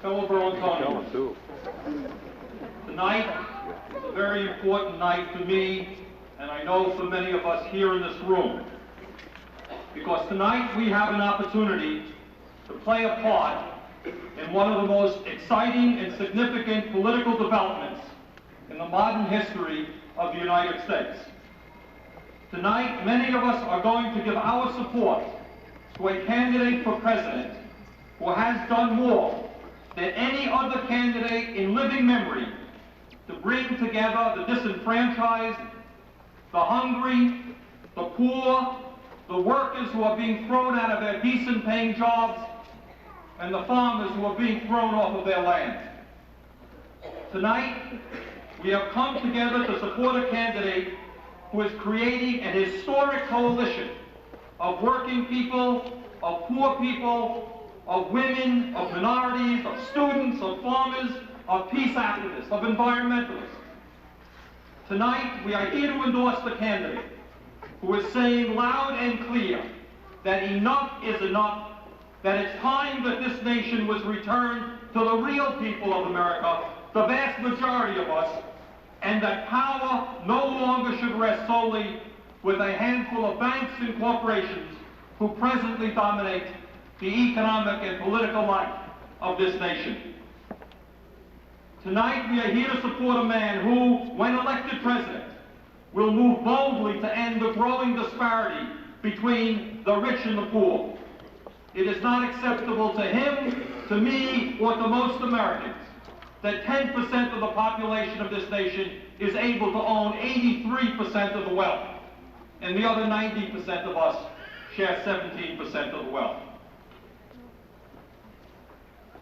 Fellow Burlingtonians, tonight is a very important night for me, and I know for many of us here in this room, because tonight we have an opportunity to play a part in one of the most exciting and significant political developments in the modern history of the United States. Tonight, many of us are going to give our support to a candidate for president who has done more than any other candidate in living memory to bring together the disenfranchised, the hungry, the poor, the workers who are being thrown out of their decent paying jobs, and the farmers who are being thrown off of their land. Tonight, we have come together to support a candidate who is creating an historic coalition of working people, of poor people, of women, of minorities, of students, of farmers, of peace activists, of environmentalists. Tonight, we are here to endorse the candidate who is saying loud and clear that enough is enough, that it's time that this nation was returned to the real people of America, the vast majority of us, and that power no longer should rest solely with a handful of banks and corporations who presently dominate the economic and political life of this nation. Tonight we are here to support a man who, when elected president, will move boldly to end the growing disparity between the rich and the poor. It is not acceptable to him, to me, or to most Americans that 10% of the population of this nation is able to own 83% of the wealth, and the other 90% of us share 17% of the wealth.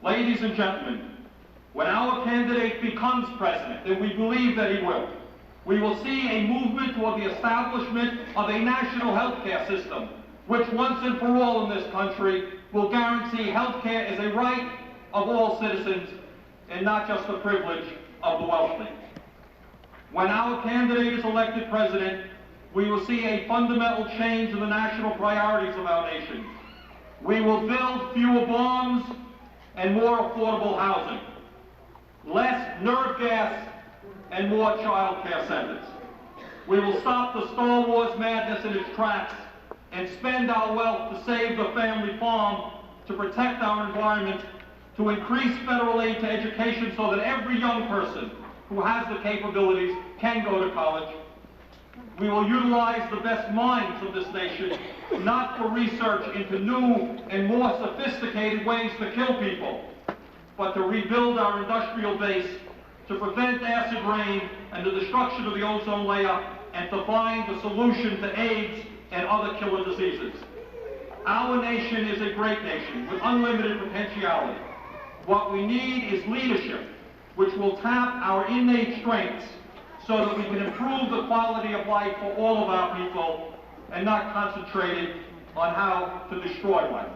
Ladies and gentlemen, when our candidate becomes president, and we believe that he will, we will see a movement toward the establishment of a national health care system, which once and for all in this country will guarantee health care as a right of all citizens and not just the privilege of the wealthy. When our candidate is elected president, we will see a fundamental change in the national priorities of our nation. We will build fewer bombs and more affordable housing, less nerve gas and more child care centers. We will stop the Star Wars madness in its tracks and spend our wealth to save the family farm, to protect our environment, to increase federal aid to education so that every young person who has the capabilities can go to college. We will utilize the best minds of this nation, not for research into new and more sophisticated ways to kill people, but to rebuild our industrial base, to prevent acid rain and the destruction of the ozone layer, and to find the solution to AIDS and other killer diseases. Our nation is a great nation with unlimited potentiality. What we need is leadership, which will tap our innate strengths so that we can improve the quality of life for all of our people and not concentrated on how to destroy life.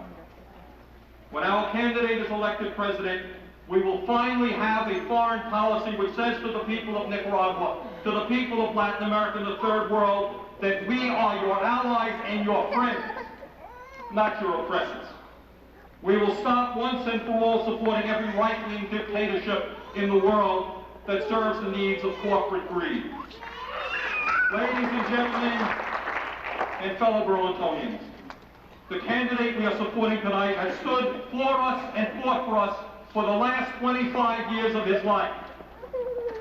When our candidate is elected president, we will finally have a foreign policy which says to the people of Nicaragua, to the people of Latin America and the Third World, that we are your allies and your friends, not your oppressors. We will stop once and for all supporting every right-wing dictatorship in the world that serves the needs of corporate greed. Ladies and gentlemen, and fellow Burlingtonians, the candidate we are supporting tonight has stood for us and fought for us for the last 25 years of his life.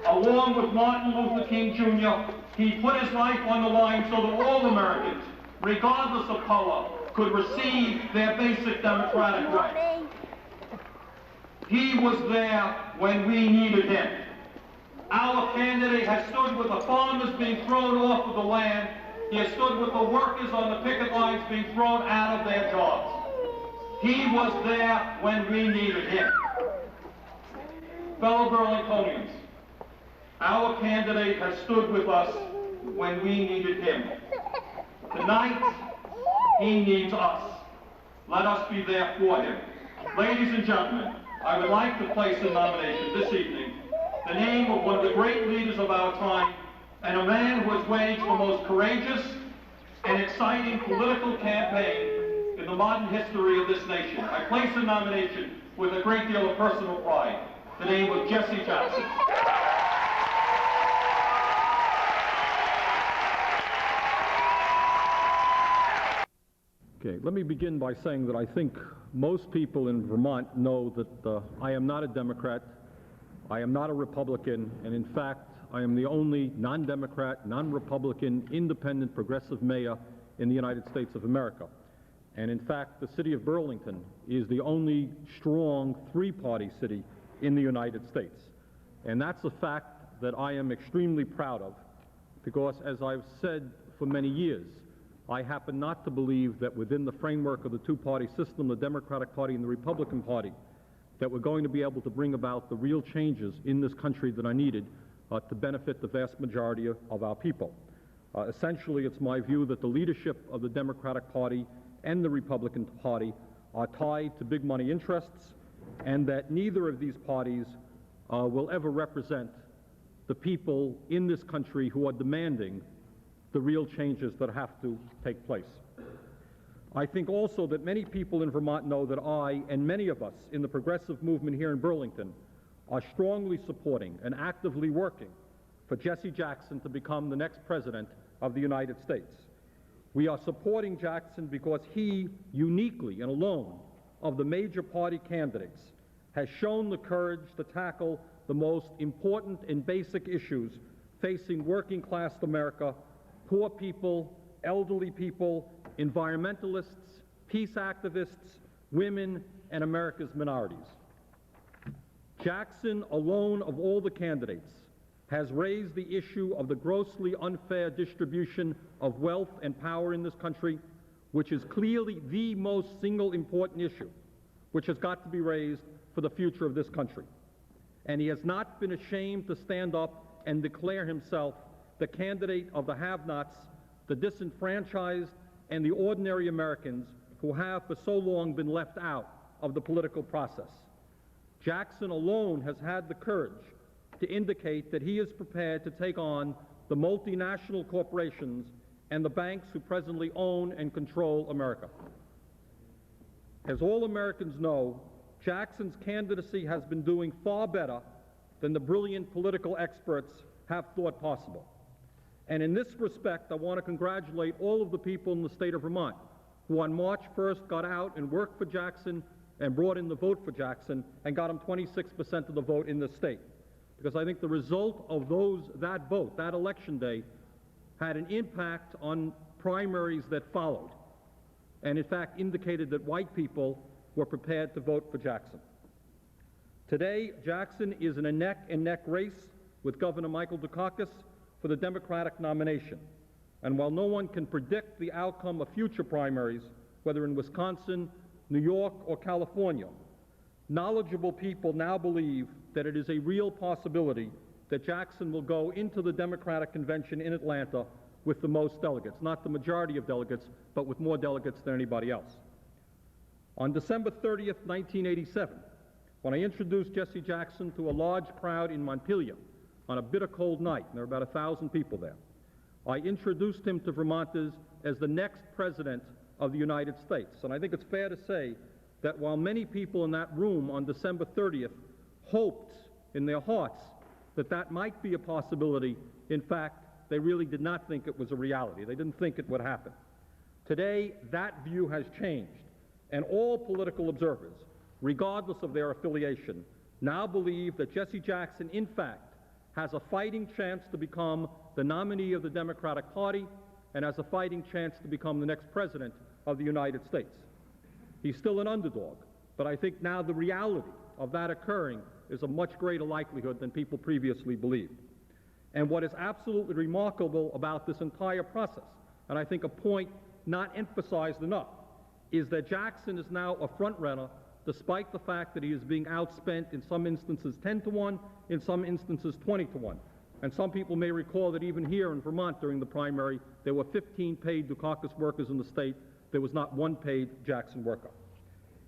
Along with Martin Luther King Jr., he put his life on the line so that all Americans, regardless of color, could receive their basic democratic rights. He was there when we needed him. Our candidate has stood with the farmers being thrown off of the land. He has stood with the workers on the picket lines being thrown out of their jobs. He was there when we needed him. Fellow Burlingtonians, our candidate has stood with us when we needed him. Tonight, he needs us. Let us be there for him. Ladies and gentlemen, I would like to place in nomination this evening the name of one of the great leaders of our time and a man who has waged the most courageous and exciting political campaign in the modern history of this nation. I place in nomination with a great deal of personal pride, the name of Jesse Jackson. Okay, let me begin by saying that I think most people in Vermont know that I am not a Democrat, I am not a Republican, and in fact, I am the only non-Democrat, non-Republican, independent, progressive mayor in the United States of America. And in fact, the city of Burlington is the only strong three-party city in the United States. And that's a fact that I am extremely proud of, because as I've said for many years, I happen not to believe that within the framework of the two-party system, the Democratic Party and the Republican Party, that we're going to be able to bring about the real changes in this country that are needed to benefit the vast majority of our people. Essentially, it's my view that the leadership of the Democratic Party and the Republican Party are tied to big money interests, and that neither of these parties will ever represent the people in this country who are demanding the real changes that have to take place. I think also that many people in Vermont know that I and many of us in the progressive movement here in Burlington are strongly supporting and actively working for Jesse Jackson to become the next president of the United States. We are supporting Jackson because he, uniquely and alone of the major party candidates, has shown the courage to tackle the most important and basic issues facing working-class America: poor people, elderly people, environmentalists, peace activists, women, and America's minorities. Jackson, alone of all the candidates, has raised the issue of the grossly unfair distribution of wealth and power in this country, which is clearly the most single important issue which has got to be raised for the future of this country. And he has not been ashamed to stand up and declare himself the candidate of the have-nots, the disenfranchised, and the ordinary Americans who have for so long been left out of the political process. Jackson alone has had the courage to indicate that he is prepared to take on the multinational corporations and the banks who presently own and control America. As all Americans know, Jackson's candidacy has been doing far better than the brilliant political experts have thought possible. And in this respect, I want to congratulate all of the people in the state of Vermont who on March 1st got out and worked for Jackson and brought in the vote for Jackson and got him 26% of the vote in this state. Because I think the result of that vote, that election day, had an impact on primaries that followed, and in fact indicated that white people were prepared to vote for Jackson. Today, Jackson is in a neck-and-neck race with Governor Michael Dukakis for the Democratic nomination. And while no one can predict the outcome of future primaries, whether in Wisconsin, New York, or California, knowledgeable people now believe that it is a real possibility that Jackson will go into the Democratic convention in Atlanta with the most delegates, not the majority of delegates, but with more delegates than anybody else. On December 30th, 1987, when I introduced Jesse Jackson to a large crowd in Montpelier on a bitter cold night, and there were about 1,000 people there, I introduced him to Vermonters as the next president of the United States. And I think it's fair to say that while many people in that room on December 30th hoped in their hearts that that might be a possibility, in fact, they really did not think it was a reality. They didn't think it would happen. Today, that view has changed, and all political observers, regardless of their affiliation, now believe that Jesse Jackson, in fact, has a fighting chance to become the nominee of the Democratic Party and has a fighting chance to become the next president of the United States. He's still an underdog, but I think now the reality of that occurring is a much greater likelihood than people previously believed. And what is absolutely remarkable about this entire process, and I think a point not emphasized enough, is that Jackson is now a front-runner despite the fact that he is being outspent in some instances 10-1, in some instances 20-1. And some people may recall that even here in Vermont during the primary, there were 15 paid Dukakis workers in the state. There was not one paid Jackson worker.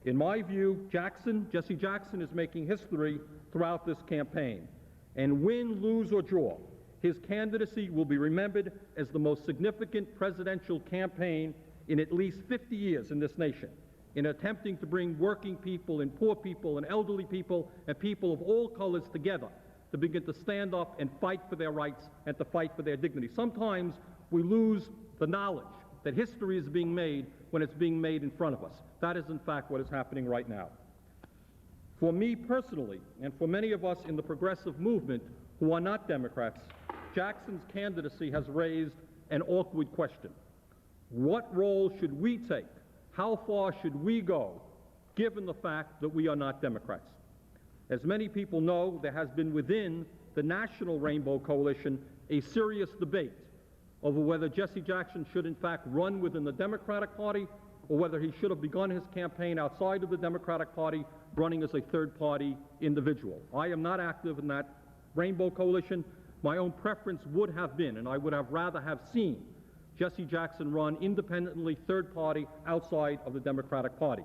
In my view, Jesse Jackson is making history throughout this campaign. And win, lose, or draw, his candidacy will be remembered as the most significant presidential campaign in at least 50 years in this nation. in attempting to bring working people and poor people and elderly people and people of all colors together to begin to stand up and fight for their rights and to fight for their dignity. Sometimes we lose the knowledge that history is being made when it's being made in front of us. That is, in fact, what is happening right now. For me personally, and for many of us in the progressive movement who are not Democrats, Jackson's candidacy has raised an awkward question. What role should we take? How far should we go, given the fact that we are not Democrats? As many people know, there has been within the National Rainbow Coalition a serious debate over whether Jesse Jackson should in fact run within the Democratic Party or whether he should have begun his campaign outside of the Democratic Party, running as a third-party individual. I am not active in that Rainbow Coalition. My own preference would have been, and I would have rather have seen, Jesse Jackson run independently, third-party, outside of the Democratic Party.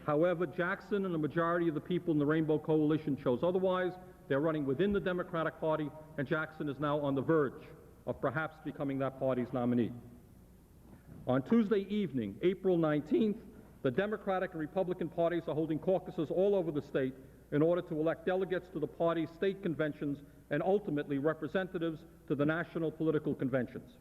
However, Jackson and the majority of the people in the Rainbow Coalition chose otherwise. They're running within the Democratic Party, and Jackson is now on the verge of perhaps becoming that party's nominee. On Tuesday evening, April 19th, the Democratic and Republican parties are holding caucuses all over the state in order to elect delegates to the party's state conventions and ultimately representatives to the national political conventions.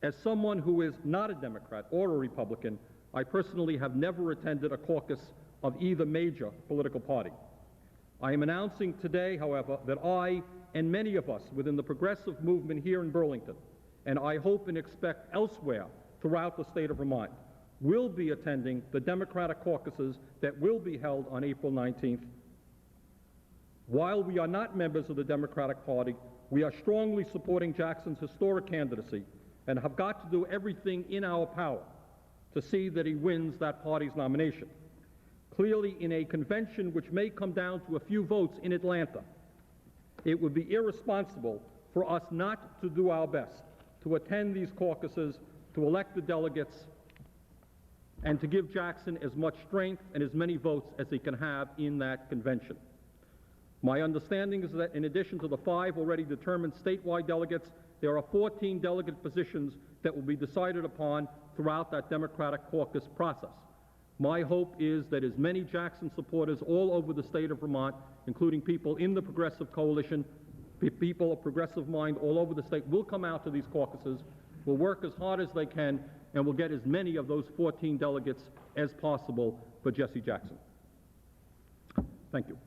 As someone who is not a Democrat or a Republican, I personally have never attended a caucus of either major political party. I am announcing today, however, that I and many of us within the progressive movement here in Burlington, and I hope and expect elsewhere throughout the state of Vermont, will be attending the Democratic caucuses that will be held on April 19th. While we are not members of the Democratic Party, we are strongly supporting Jackson's historic candidacy and have got to do everything in our power to see that he wins that party's nomination. Clearly, in a convention which may come down to a few votes in Atlanta, it would be irresponsible for us not to do our best to attend these caucuses, to elect the delegates, and to give Jackson as much strength and as many votes as he can have in that convention. My understanding is that in addition to the 5 already determined statewide delegates, there are 14 delegate positions that will be decided upon throughout that Democratic caucus process. My hope is that as many Jackson supporters all over the state of Vermont, including people in the Progressive Coalition, people of progressive mind all over the state, will come out to these caucuses, will work as hard as they can, and will get as many of those 14 delegates as possible for Jesse Jackson. Thank you.